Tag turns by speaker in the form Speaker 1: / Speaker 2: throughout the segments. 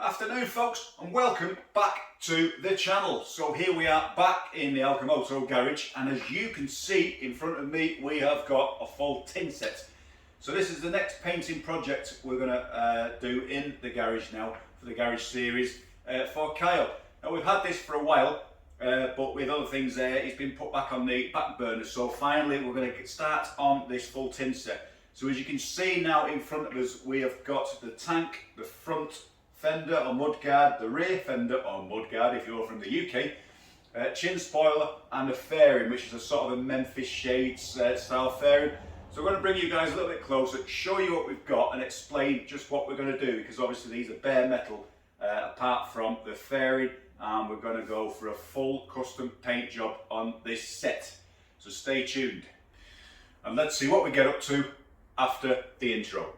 Speaker 1: Afternoon folks, and welcome back to the channel. So here we are back in the ALCHEMOTO garage, and as you can see in front of me we have got a full tin set. So this is the next painting project we're going to do in the garage now for the garage series for Kyle. Now we've had this for a while, but with other things there it's been put back on the back burner, so finally we're going to start on this full tin set. So as you can see now in front of us we have got the tank, the front fender or mudguard, the rear fender or mudguard if you're from the UK, chin spoiler and a fairing, which is a sort of a Memphis Shades style fairing. So we're going to bring you guys a little bit closer, show you what we've got and explain just what we're going to do, because obviously these are bare metal apart from the fairing, and we're going to go for a full custom paint job on this set. So stay tuned and let's see what we get up to after the intro.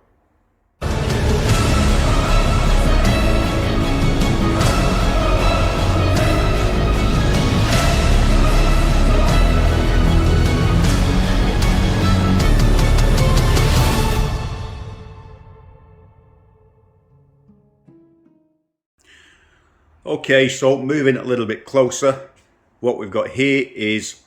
Speaker 1: Okay, so moving a little bit closer, what we've got here is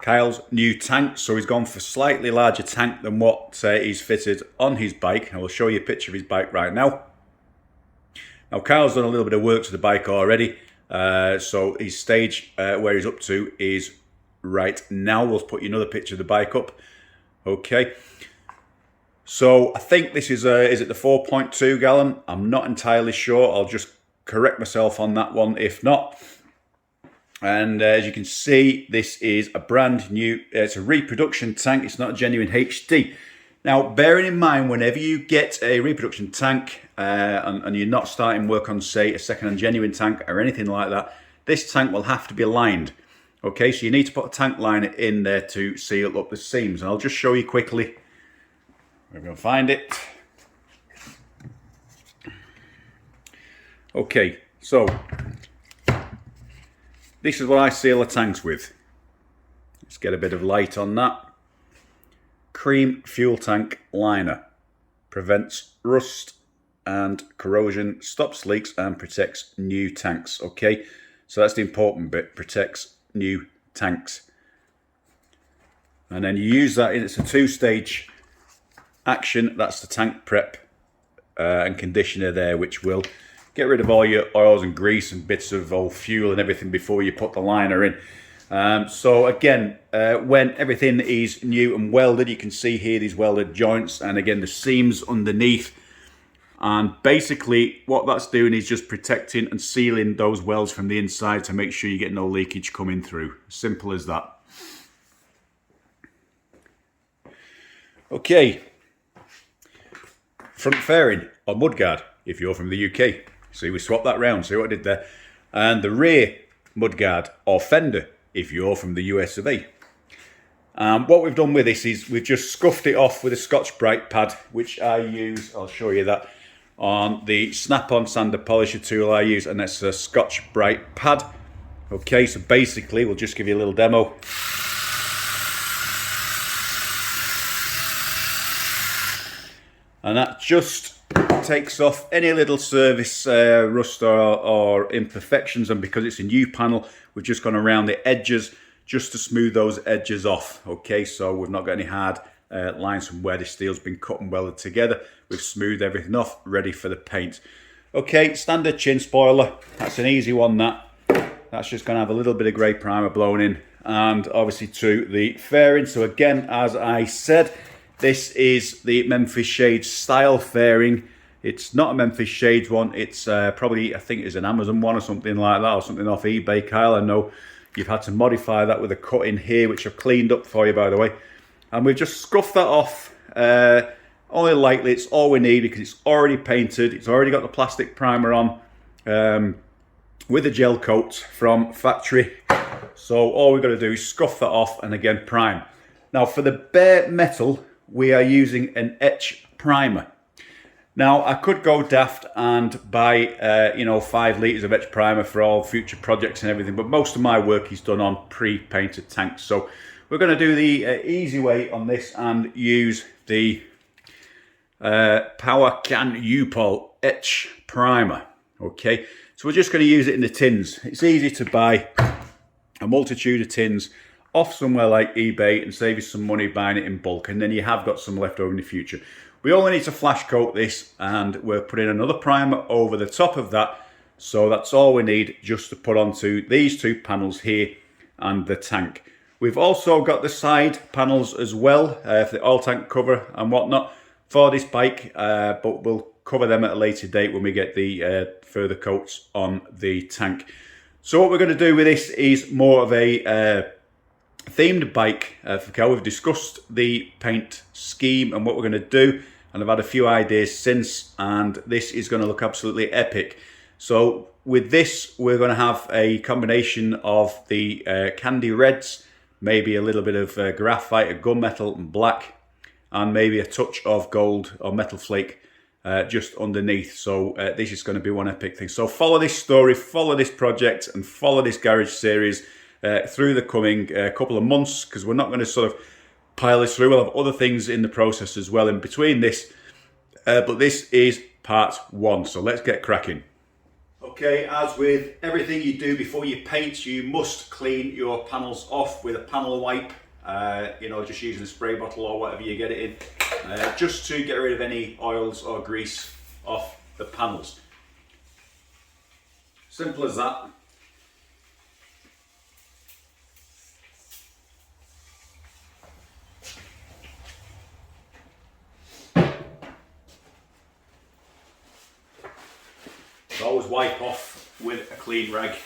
Speaker 1: Kyle's new tank. So he's gone for a slightly larger tank than what he's fitted on his bike. I will show you a picture of his bike right now. Now Kyle's done a little bit of work to the bike already, so his stage where he's up to is right now. We'll put you another picture of the bike up. Okay. So I think this is it the 4.2 gallon? I'm not entirely sure. I'll just correct myself on that one if not. And as you can see, this is a brand new, it's a reproduction tank, it's not a genuine HD. Now bearing in mind, whenever you get a reproduction tank and you're not starting work on, say, a second-hand genuine tank or anything like that, this tank will have to be lined. Okay, so you need to put a tank liner in there to seal up the seams, and I'll just show you quickly. We're going to find it. Okay, so this is what I seal the tanks with. Let's get a bit of light on that. Cream fuel tank liner. Prevents rust and corrosion, stops leaks and protects new tanks. Okay, so that's the important bit, protects new tanks. And then you use that, it's a two-stage action. That's the tank prep and conditioner there, which will get rid of all your oils and grease and bits of old fuel and everything before you put the liner in. So again, when everything is new and welded, you can see here these welded joints and again the seams underneath. And basically what that's doing is just protecting and sealing those welds from the inside to make sure you get no leakage coming through. Simple as that. Okay. Front fairing or mudguard if you're from the UK. See, we swapped that round, see what I did there. And the rear mudguard or fender if you're from the US of A. What we've done with this is we've just scuffed it off with a Scotch-Brite pad, which I use, I'll show you that, on the snap-on sander polisher tool I use, and that's a Scotch-Brite pad. Okay, so basically, we'll just give you a little demo. And that just takes off any little surface rust or imperfections, and because it's a new panel we've just gone around the edges just to smooth those edges off. Okay, so we've not got any hard lines from where the steel's been cut and welded together. We've smoothed everything off, ready for the paint. Okay, standard chin spoiler, that's an easy one. That's just going to have a little bit of grey primer blown in, and obviously to the fairing. So again, as I said, this is the Memphis Shades style fairing. It's not a Memphis Shades one, it's probably, I think it's an Amazon one or something like that, or something off eBay, Kyle. I know you've had to modify that with a cut in here, which I've cleaned up for you, by the way. And we've just scuffed that off, only lightly. It's all we need because it's already painted, it's already got the plastic primer on with a gel coat from factory. So all we've got to do is scuff that off and again prime. Now for the bare metal, we are using an etch primer. Now, I could go daft and buy, 5 litres of etch primer for all future projects and everything, but most of my work is done on pre-painted tanks. So we're going to do the easy way on this and use the Power Can U-Pole etch primer. Okay, so we're just going to use it in the tins. It's easy to buy a multitude of tins off somewhere like eBay and save you some money buying it in bulk, and then you have got some left over in the future. We only need to flash coat this, and we're putting another primer over the top of that. So that's all we need just to put onto these two panels here and the tank. We've also got the side panels as well for the oil tank cover and whatnot for this bike, but we'll cover them at a later date when we get the further coats on the tank. So what we're going to do with this is more of a themed bike for Cal. We've discussed the paint scheme and what we're going to do, and I've had a few ideas since, and this is going to look absolutely epic. So with this, we're going to have a combination of the candy reds, maybe a little bit of graphite, a gunmetal and black, and maybe a touch of gold or metal flake just underneath. So this is going to be one epic thing. So follow this story, follow this project, and follow this garage series through the coming couple of months, because we're not going to sort of pile this through. We'll have other things in the process as well in between this, but this is part one. So let's get cracking. Okay, as with everything you do before you paint, you must clean your panels off with a panel wipe, you know, just using a spray bottle or whatever you get it in, just to get rid of any oils or grease off the panels. Simple as that. Always wipe off with a clean rag.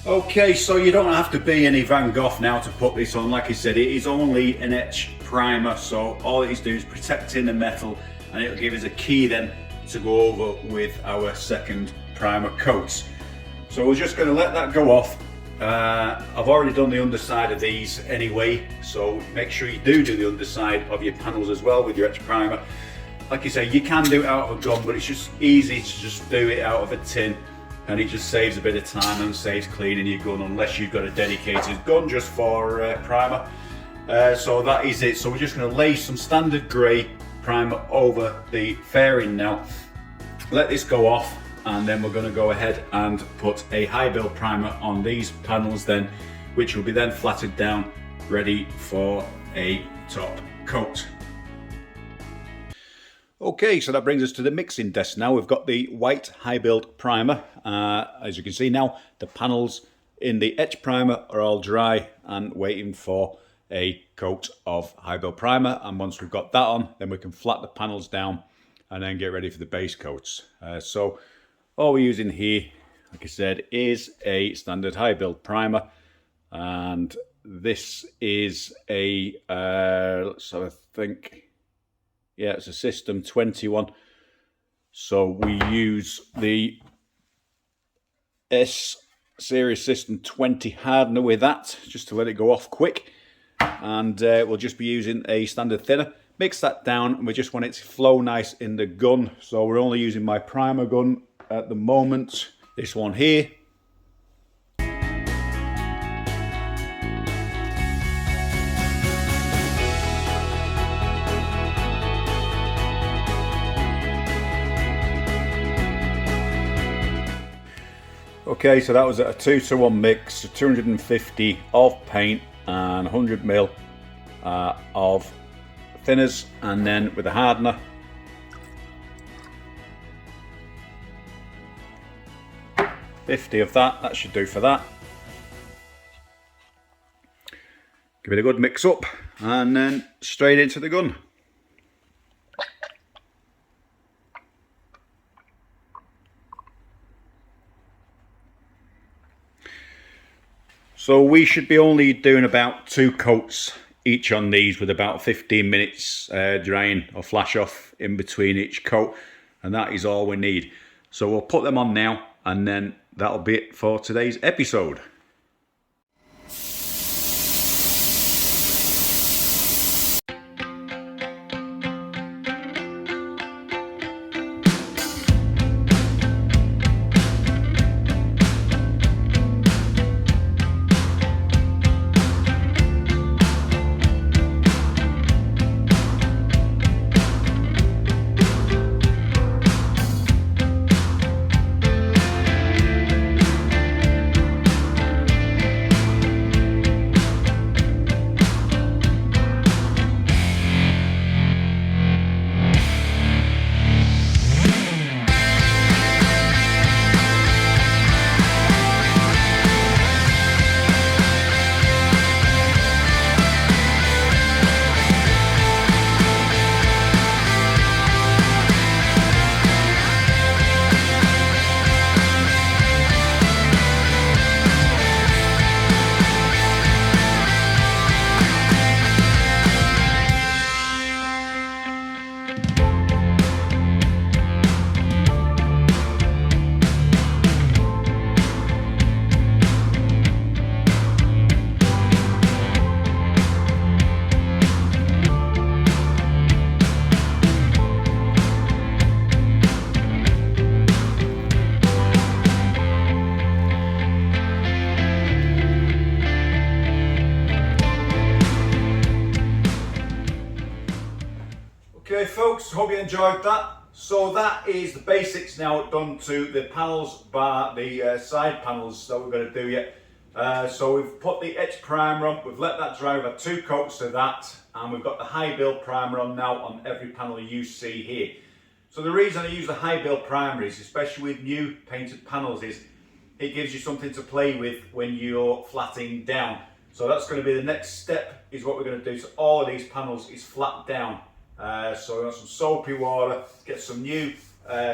Speaker 1: Okay, so you don't have to be any Van Gogh now to put this on. Like I said, it is only an etch primer, so all it is doing is protecting the metal, and it'll give us a key then to go over with our second primer coats. So we're just going to let that go off. I've already done the underside of these anyway, so make sure you do the underside of your panels as well with your etch primer. Like you say, you can do it out of a gun, but it's just easy to just do it out of a tin, and it just saves a bit of time and saves cleaning your gun, unless you've got a dedicated gun just for primer. So that is it. So we're just going to lay some standard grey primer over the fairing now. Let this go off, and then we're going to go ahead and put a high build primer on these panels then, which will be then flattened down, ready for a top coat. Okay, so that brings us to the mixing desk now. We've got the white high build primer. As you can see now, the panels in the etch primer are all dry and waiting for a coat of high build primer. And once we've got that on, then we can flat the panels down and then get ready for the base coats. So all we're using here, like I said, is a standard high build primer. And this is a, let's have a think. Yeah, it's a System 21. So we use the S Series System 20 hardener with that, just to let it go off quick. And we'll just be using a standard thinner. Mix that down, and we just want it to flow nice in the gun. So we're only using my primer gun at the moment. This one here. Okay, so that was a 2-to-1 mix, 250 of paint and 100 ml of thinners, and then with the hardener 50 of that should do for that. Give it a good mix up and then straight into the gun. So we should be only doing about 2 coats each on these, with about 15 minutes drying or flash off in between each coat, and that is all we need. So we'll put them on now, and then that'll be it for today's episode. Okay folks, hope you enjoyed that. So that is the basics now done to the panels, bar the side panels that we're going to do yet. So we've put the etch primer on, we've let that dry, we've had 2 coats of that, and we've got the high build primer on now on every panel you see here. So the reason I use the high build primer is, especially with new painted panels, is it gives you something to play with when you're flatting down. So that's going to be the next step, is what we're going to do. So all of these panels is flat down. So we want some soapy water, get some new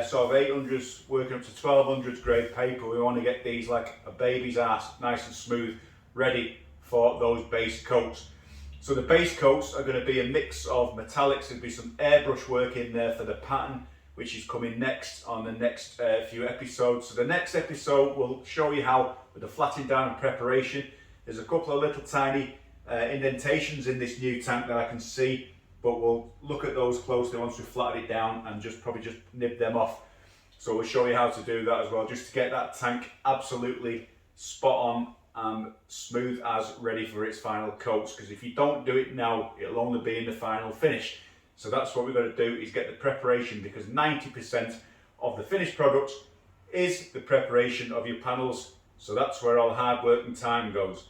Speaker 1: sort of 800s working up to 1200s grade paper. We want to get these like a baby's ass, nice and smooth, ready for those base coats. So the base coats are going to be a mix of metallics. There'll be some airbrush work in there for the pattern, which is coming next on the next few episodes. So the next episode will show you how, with the flattening down and preparation, there's a couple of little tiny indentations in this new tank that I can see, but we'll look at those closely once we've flattened it down and probably just nib them off. So we'll show you how to do that as well, just to get that tank absolutely spot on and smooth as ready for its final coats, because if you don't do it now, it'll only be in the final finish. So that's what we've got to do, is get the preparation, because 90% of the finished product is the preparation of your panels. So that's where all hard work and time goes.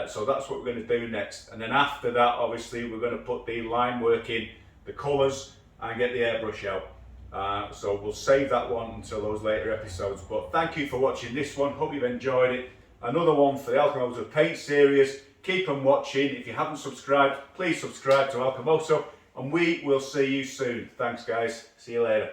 Speaker 1: So that's what we're going to do next, and then after that obviously we're going to put the line work in, the colours, and get the airbrush out. So we'll save that one until those later episodes, but thank you for watching this one. Hope you've enjoyed it. Another one for the ALCHEMOTO paint series. Keep on watching. If you haven't subscribed, please subscribe to ALCHEMOTO, and we will see you soon. Thanks guys, see you later.